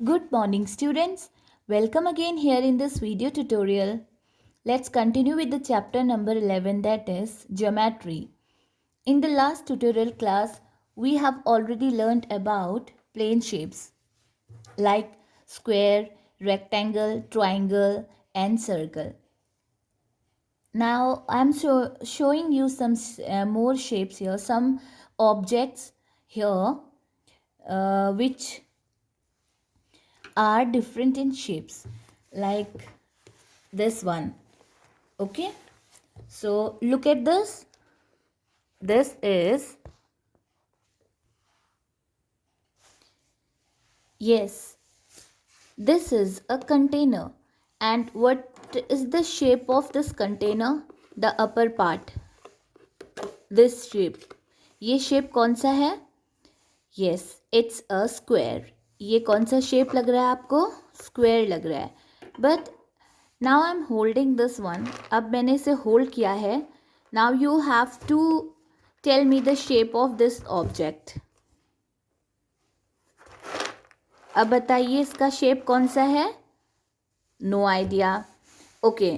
Good morning students. Welcome again here in this video tutorial. Let's continue with the chapter number 11, that is geometry. In the last tutorial class, we have already learned about plane shapes like square, rectangle, triangle and circle. Now I'm showing you some more shapes here, some objects here which are different in shapes, like this one. Okay, so look at this. This is, yes, this is a container. And what is the shape of this container? The upper part, this shape. ये shape कौन सा है? Yes, it's a square. ये कौन सा shape लग रहा है आपको? Square लग रहा है. But now I'm holding this one. अब मैंने इसे hold किया है. Now you have to tell me the shape of this object. अब बताइए इसका शेप कौन सा है? No idea. Okay,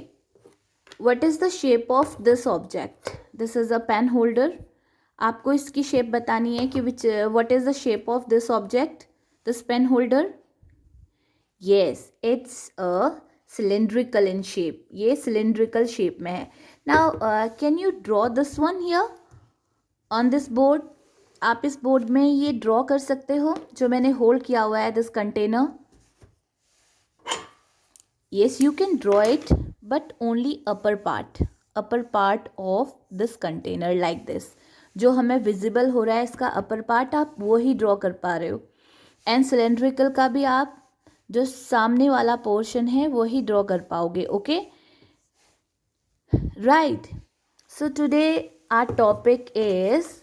what is the shape of this object? This is a pen holder. आपको इसकी शेप बतानी है कि what is the shape of this object, this pen holder. Yes, it's a cylindrical in shape. ये cylindrical shape में है. Now can you draw this one here on this board? आप इस बोर्ड में ये ड्रॉ कर सकते हो जो मैंने होल्ड किया हुआ है, this container. Yes, you can draw it, but only upper part of this container like this. जो हमें visible हो रहा है इसका upper part, आप वो ही draw कर पा रहे हो. And cylindrical का भी आप जो सामने वाला portion है वो ही draw कर पाओगे. Okay? Right. So today our topic is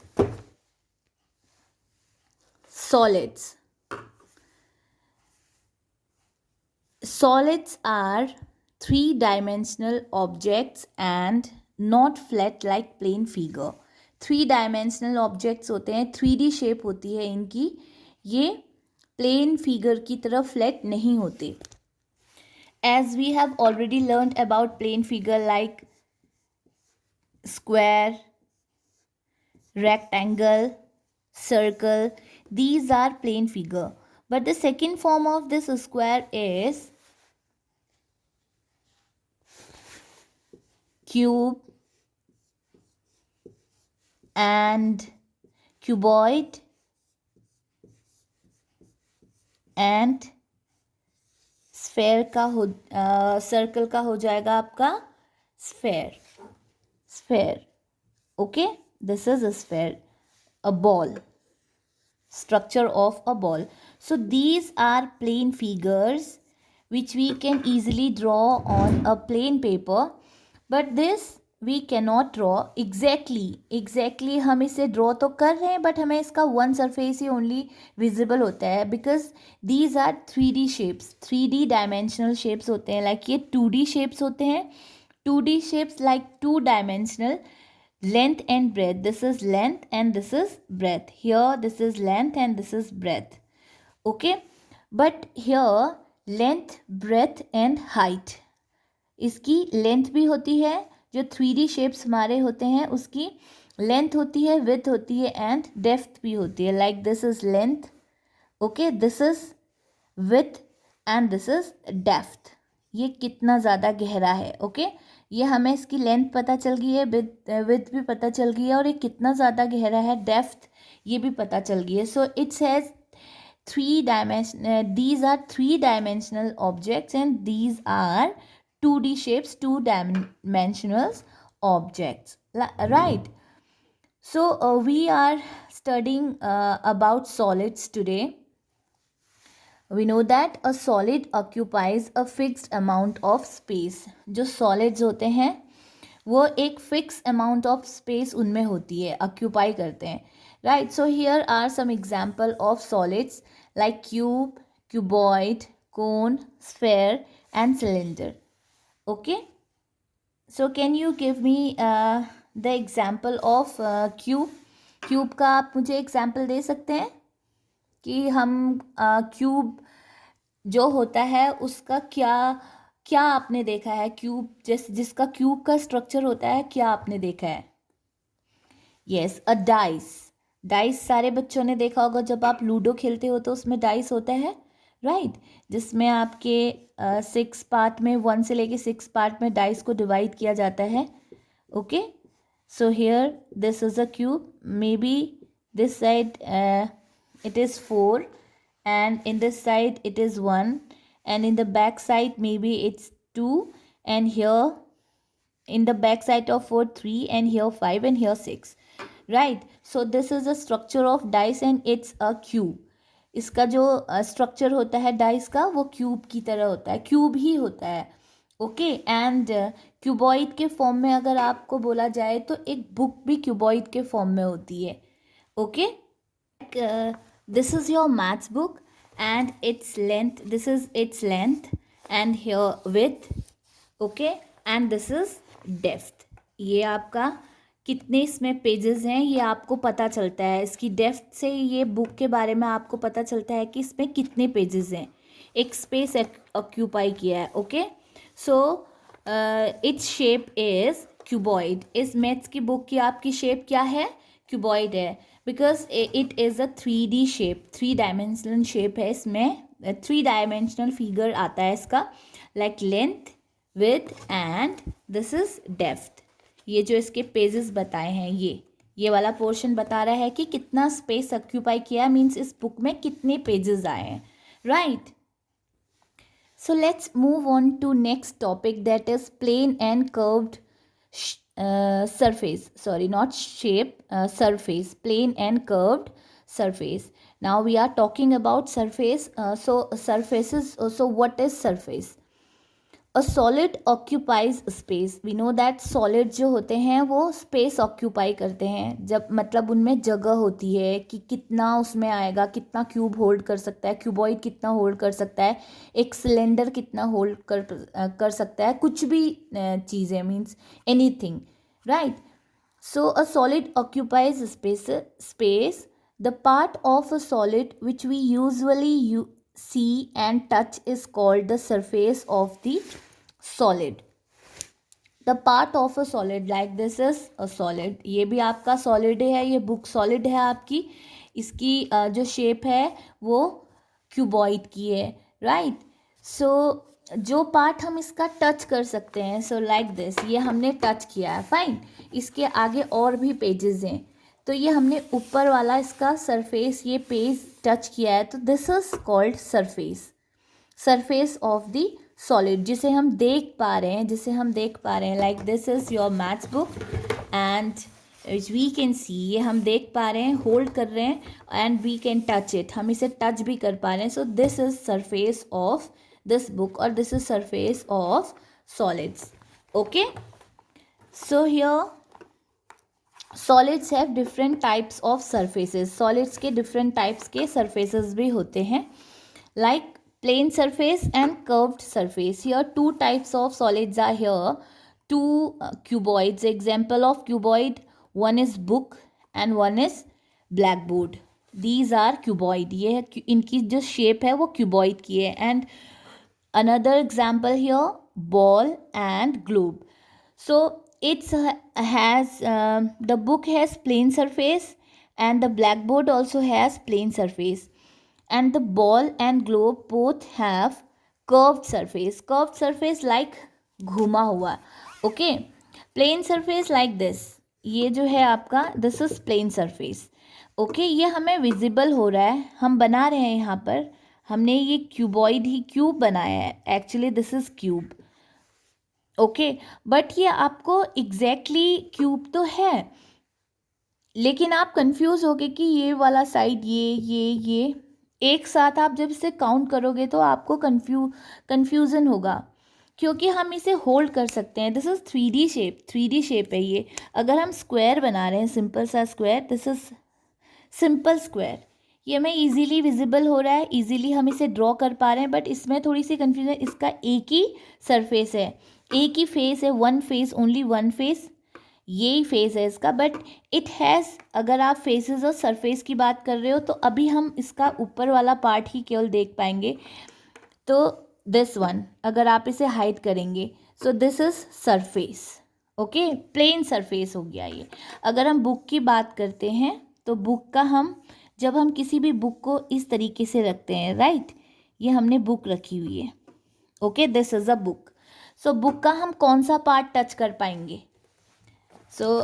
solids. Solids are three-dimensional objects and not flat like plane figure. Three-dimensional objects होते हैं, 3D shape होती है इनकी. ये plane figure की तरह flat नहीं होते. As we have already learned about plane figure like square, rectangle, circle, these are plane figure. But the second form of this square is cube and cuboid and sphere का हो circle का हो जाएगा आपका sphere. Okay, this is a sphere, a ball, structure of a ball. So these are plane figures which we can easily draw on a plain paper, but this we cannot draw exactly हम इसे draw तो कर रहे हैं but हमें इसका one surface ही only visible होता है, because these are 3D shapes, 3D dimensional shapes होते हैं. like ये 2D shapes होते हैं. 2D shapes like 2-dimensional, length and breadth. This is length and this is breadth. Here this is length and this is breadth. Okay, but here length, breadth and height. इसकी length भी होती है, जो 3D shapes हमारे होते हैं उसकी length होती है, विड्थ होती है एंड डेप्थ भी होती है. Like this is length, okay, this is width and this is depth. ये कितना ज़्यादा गहरा है. ओके, ये हमें इसकी लेंथ पता चल गई है, विड्थ भी पता चल गई है और ये कितना ज़्यादा गहरा है, डेप्थ, ये भी पता चल गई है. So it's has these are three-dimensional objects and these are 2D shapes, two-dimensional objects, right? So we are studying about solids today. We know that a solid occupies a fixed amount of space. जो solids होते हैं वो एक fixed amount of space उनमें होती है, occupy करते हैं, right? So here are some example of solids like cube, cuboid, cone, sphere and cylinder. Okay, so can you give me the example of cube का आप मुझे example दे सकते हैं कि हम cube जो होता है उसका क्या क्या आपने देखा है, क्यूब जिसका क्यूब का स्ट्रक्चर होता है, क्या आपने देखा है? यस, अ डाइस। डाइस सारे बच्चों ने देखा होगा, जब आप लूडो खेलते हो तो उसमें डाइस होता है, राइट, जिसमें आपके 6 पार्ट में, 1 से लेके 6 पार्ट में डाइस को डिवाइड किया जाता है. Okay, so here this is a cube, maybe this side it is 4, and in this side it is 1, and in the back side maybe it's 2, and here in the back side of 4 3, and here 5, and here 6, right? So this is the structure of dice and it's a cube. इसका जो structure होता है dice का, वो cube की तरह होता है, क्यूब ही होता है. ओके, एंड क्यूबॉइड के फॉर्म में अगर आपको बोला जाए तो एक बुक भी क्यूबॉइड के फॉर्म में होती है. Okay, this is your maths book and its length, this is its length and here with. Okay, and this is depth. ये आपका कितने इसमें पेजेस हैं ये आपको पता चलता है, इसकी डेप्थ से ये बुक के बारे में आपको पता चलता है कि इसमें कितने पेजेस हैं, एक स्पेस ऑक्यूपाई किया है. Okay, so its shape is cuboid. इस मैथ्स की बुक की आपकी शेप क्या है? क्यूबॉइड है, because it is a 3D shape, 3 dimensional shape है. इसमें 3 डायमेंशनल फिगर आता है इसका, like length, with and this is depth. ये जो इसके पेजेस बताए हैं, ये वाला पोर्शन बता रहा है कि कितना स्पेस ऑक्यूपाई किया, मीन्स इस बुक में कितने पेजेस आए हैं, right? So let's move on to next topic, that is plane and curved surface. Sorry, not shape, surface. Plane and curved surface. Now we are talking about surface. So surfaces. So what is surface? A solid occupies space. We know that solid जो होते हैं वो space occupy करते हैं, जब मतलब उनमें जगह होती है कि कितना उसमें आएगा, कितना क्यूब होल्ड कर सकता है, क्यूबॉइड कितना होल्ड कर सकता है, एक सिलेंडर कितना होल्ड कर सकता है, कुछ भी चीज़ें, means anything, right? So a solid occupies space. The part of a solid which we usually see and touch is called the surface of the solid. The part of a solid, like this is a solid. ये भी आपका solid है, ये book solid है आपकी. इसकी जो shape है वो cuboid की है, right? So जो पार्ट हम इसका टच कर सकते हैं, सो लाइक दिस, ये हमने टच किया है, फाइन. इसके आगे और भी पेजेस हैं, तो ये हमने ऊपर वाला इसका सरफेस, ये पेज टच किया है, तो this is called surface. Surface of the solid, जिसे हम देख पा रहे हैं, like this is your maths book and we can see, ये हम देख पा रहे हैं, होल्ड कर रहे हैं, and we can touch it, हम इसे टच भी कर पा रहे हैं. So this is surface of this book, or this is surface of solids. Okay, so here solids have different types of surfaces. Solids के different types के surfaces भी होते हैं, like plane surface and curved surface. Here 2 types of solids are here, 2 cuboids. Example of cuboid, one is book and one is blackboard. These are cuboid. ये इनकी जो shape है वो cuboid की है. And another example here, ball and globe. So it has the book has plane surface and the blackboard also has plane surface, and the ball and globe both have curved surface like घुमा हुआ. Okay, plane surface like this, ये जो है आपका, this is plane surface. Okay, ये हमें visible हो रहा है, हम बना रहे हैं, यहाँ पर हमने ये क्यूबॉइड ही क्यूब बनाया है, actually this is cube. Okay, but ये आपको एग्जैक्टली क्यूब तो है, लेकिन आप कंफ्यूज होगे कि ये वाला साइड, ये एक साथ आप जब इसे काउंट करोगे तो आपको कंफ्यूजन होगा, क्योंकि हम इसे होल्ड कर सकते हैं. दिस इज 3D शेप है ये. अगर हम स्क्वायर बना रहे हैं, सिंपल सा square, this is simple square, ये हमें इजीली विजिबल हो रहा है, इजीली हम इसे ड्रॉ कर पा रहे हैं, बट इसमें थोड़ी सी कंफ्यूजन, इसका एक ही सरफेस है, एक ही फेस है, one face, only one face, यही फेस है इसका, बट इट हैज़, अगर आप फेसेस और सरफेस की बात कर रहे हो तो अभी हम इसका ऊपर वाला पार्ट ही केवल देख पाएंगे. तो दिस वन अगर आप इसे हाइड करेंगे, so this is surface, okay, plane surface हो गया ये। अगर हम बुक की बात करते हैं तो बुक का हम जब हम किसी भी बुक को इस तरीके से रखते हैं, राइट, ये हमने बुक रखी हुई है, okay, this is a book. So book का हम कौन सा पार्ट टच कर पाएंगे? So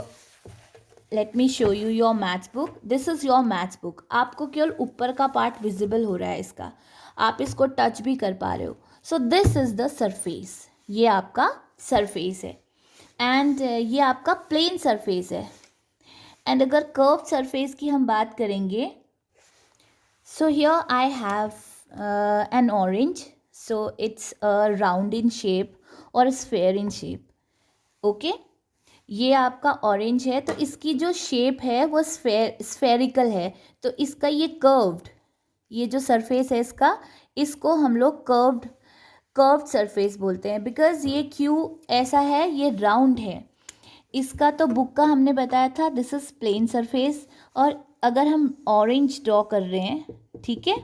let me show you your maths book. This is your maths book. आपको केवल ऊपर का पार्ट विजिबल हो रहा है इसका, आप इसको टच भी कर पा रहे हो। सो दिस इज द सरफेस, ये आपका सरफेस है, एंड ये आपका प्लेन सरफेस है। एंड अगर कर्व सरफेस की हम बात करेंगे, so here I have an orange, so it's round in shape और स्फेयर इन शेप, ओके। ये आपका ऑरेंज है तो इसकी जो शेप है वो स्फेरिकल है, तो इसका ये कर्व्ड, ये जो सरफेस है इसका, इसको हम लोग कर्व्ड सरफेस बोलते हैं, बिकॉज ये क्यों ऐसा है, ये राउंड है। इसका तो बुक का हमने बताया था दिस इज प्लेन सरफेस, और अगर हम ऑरेंज ड्रॉ कर रहे हैं, ठीक है,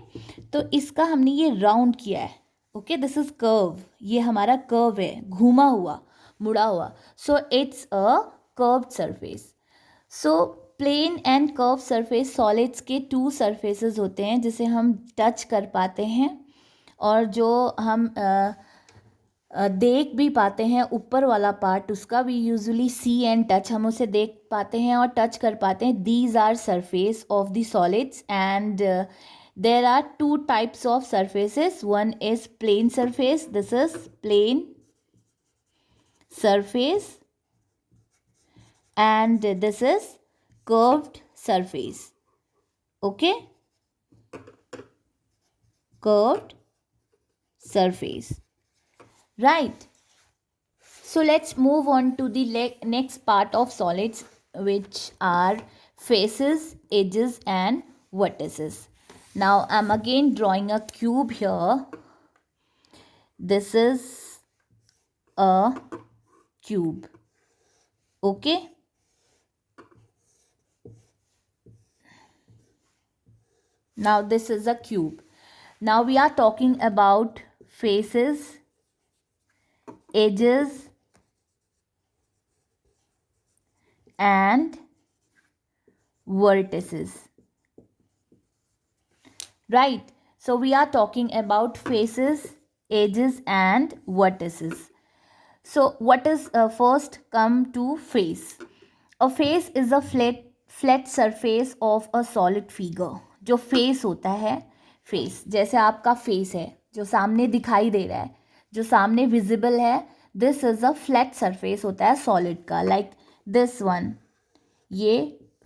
तो इसका हमने ये राउंड किया है, ओके, दिस इज कर्व, ये हमारा कर्व है, घूमा हुआ, मुड़ा हुआ, so it's a curved surface. So plane and curve surface solids के टू सरफेसेस होते हैं जिसे हम टच कर पाते हैं, और जो हम देख भी पाते हैं ऊपर वाला पार्ट, उसका भी यूजुअली सी एंड टच, हम उसे देख पाते हैं और टच कर पाते हैं। These are surface of the solids, and there are two types of surfaces. One is plane surface, this is plane surface, and this is curved surface, okay, curved surface, right. So let's move on to the next part of solids, which are faces, edges and vertices. Now I'm again drawing a cube here. This is a cube, okay. Now this is a cube. Now we are talking about faces, edges and vertices, right. So we are talking about faces, edges and vertices. So what is first come to face. A face is a flat surface of a solid figure. जो face होता है, face जैसे आपका face है जो सामने दिखाई दे रहा है, जो सामने visible है, this is a flat surface होता है solid का, like this one, ये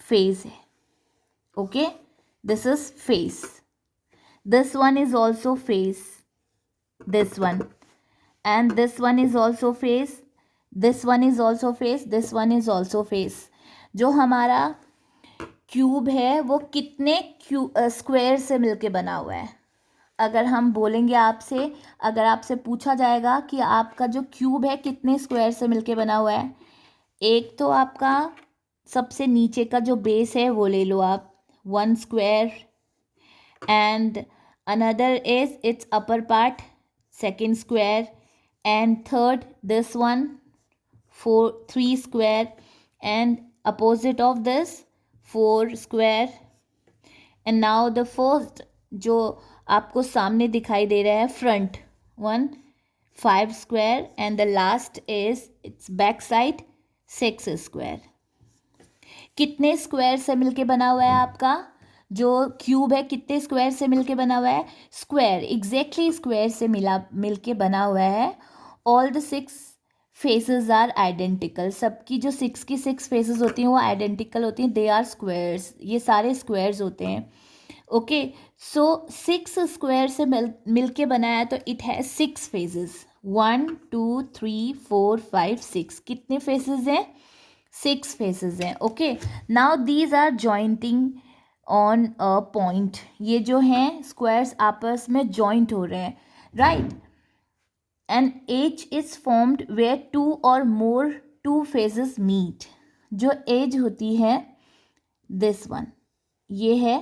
face है, okay, this is face. This one is also face, this one, and this one is also face, this one is also face, this one is also face. जो हमारा cube है वो कितने square से मिलके बना हुआ है? अगर हम बोलेंगे आपसे, अगर आपसे पूछा जाएगा कि आपका जो क्यूब है कितने स्क्वायर से मिलके बना हुआ है, एक तो आपका सबसे नीचे का जो बेस है वो ले लो आप, 1 square, and another is its upper part, second square, and third this one, 3 square, and opposite of this 4 square, and now the first जो आपको सामने दिखाई दे रहा है front 1, 5 square, and the last is its back side 6 square. कितने square से मिलके बना हुआ है आपका जो क्यूब है, कितने स्क्वायर से मिलके बना हुआ है? स्क्वायर, एग्जैक्टली स्क्वायर से मिलके बना हुआ है। All the 6 faces are identical, सबकी जो 6 की 6 फेसेस होती हैं वो आइडेंटिकल होती हैं, दे आर स्क्वायर्स, ये सारे स्क्वायर्स होते हैं, ओके। सो 6 स्क्वायर से मिलके बनाया तो इट हैज 6 फेसेस, 1 2 3 4 5 6, कितने फेसेस हैं? 6 फेसेस हैं, okay. Now these are jointing on a point, ये जो हैं स्क्वायर्स आपस में जॉइंट हो रहे हैं, right. And edge is formed where 2 or more 2 faces meet, जो एज होती है दिस वन, ये है,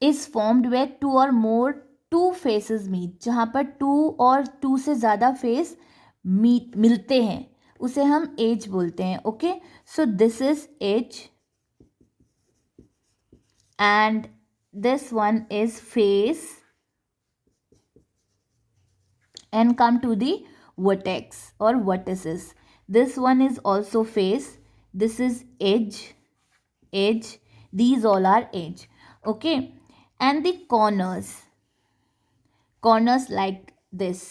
is formed where 2 or more two faces meet, जहाँ पर टू और टू से ज़्यादा फेस मिलते हैं उसे हम एज बोलते हैं. Okay, so this is edge and this one is face, and come to the vertex or vertices. This one is also face, this is edge, these all are edge. Okay, and the corners like this,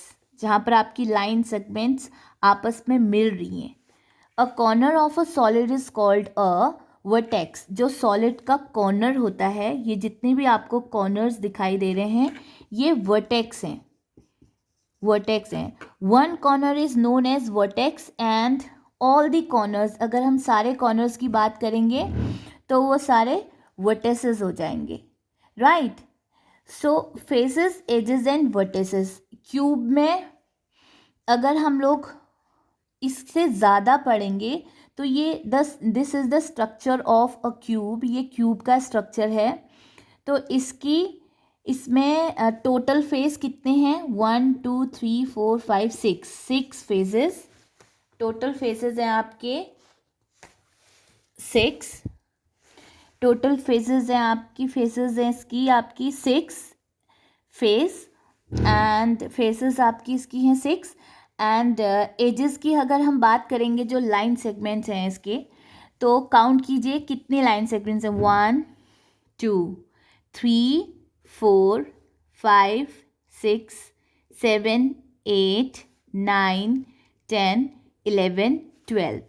जहाँ पर आपकी line segments आपस में मिल रही हैं. A corner of a solid is called a vertex. जो solid का corner होता है, ये जितने भी आपको कॉर्नर्स दिखाई दे रहे हैं ये वर्टेक्स हैं. One corner is known as vertex and all the corners, अगर हम सारे कॉर्नर्स की बात करेंगे तो वो सारे वर्टेसेस हो जाएंगे. Right, so faces, edges and vertices. Cube में अगर हम लोग इससे ज़्यादा पढ़ेंगे तो ये this is the structure of a cube. ये क्यूब का स्ट्रक्चर है. तो इसमें टोटल फेस कितने हैं? 1 2 3 4 5 6 फेजेस. टोटल फेसेस हैं आपके 6. टोटल फेसेस हैं आपकी, फेसेस हैं इसकी आपकी 6 फेस, एंड फेसेस आपकी इसकी हैं 6. एंड एजेस की अगर हम बात करेंगे, जो लाइन सेगमेंट्स हैं इसके, तो काउंट कीजिए कितने लाइन सेगमेंट्स हैं. 1 2 3 4 5 6 7 8 9 10 11 12.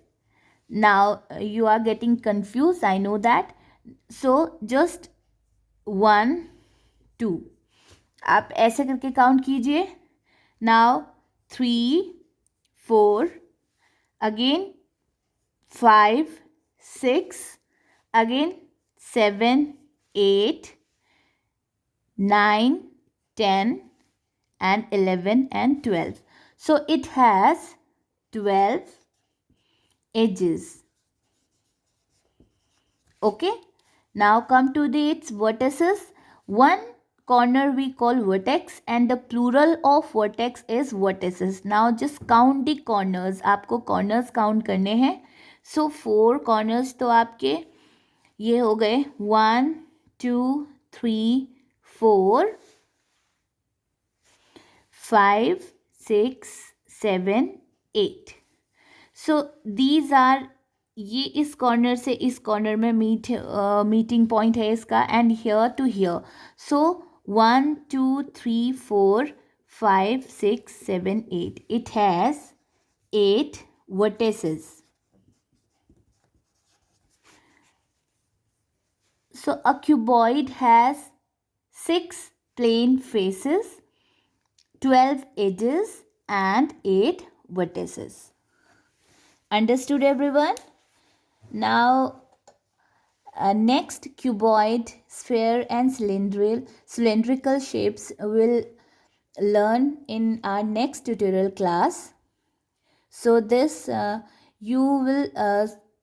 Now you are getting confused, I know that. So just 1 2 आप ऐसे करके काउंट कीजिए. Now 3 4 again 5 6 again 7 8 9 10 and 11 and 12. So it has 12 edges. Okay, now come to its vertices. One corner we call vertex and the plural of vertex is vertices. Now just count the corners. आपको corners count करने हैं. So 4 corners तो आपके ये हो गए 1 2 3 4 5 6 7 8. So these are, ये इस कॉर्नर से इस कॉर्नर में मीटिंग पॉइंट है इसका, and here to here. So 1 2 3 4 5 6 7 8. It has 8 vertices. So a cuboid has 6 plane faces, 12 edges and 8 vertices. Understood everyone? Now next, cuboid, sphere and cylindrical shapes will learn in our next tutorial class. So this you will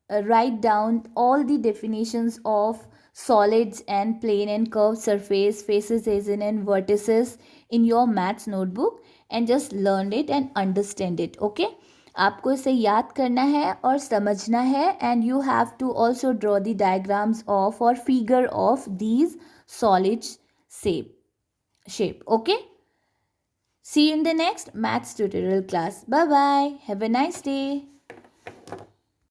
write down all the definitions of solids and plane and curved surface, faces, edges and vertices in your maths notebook, and just learn it and understand it. Okay, आपको इसे याद करना है और समझना है, and you have to also draw the diagrams of or figure of these solids shape. Okay, see you in the next maths tutorial class. Bye bye, have a nice day.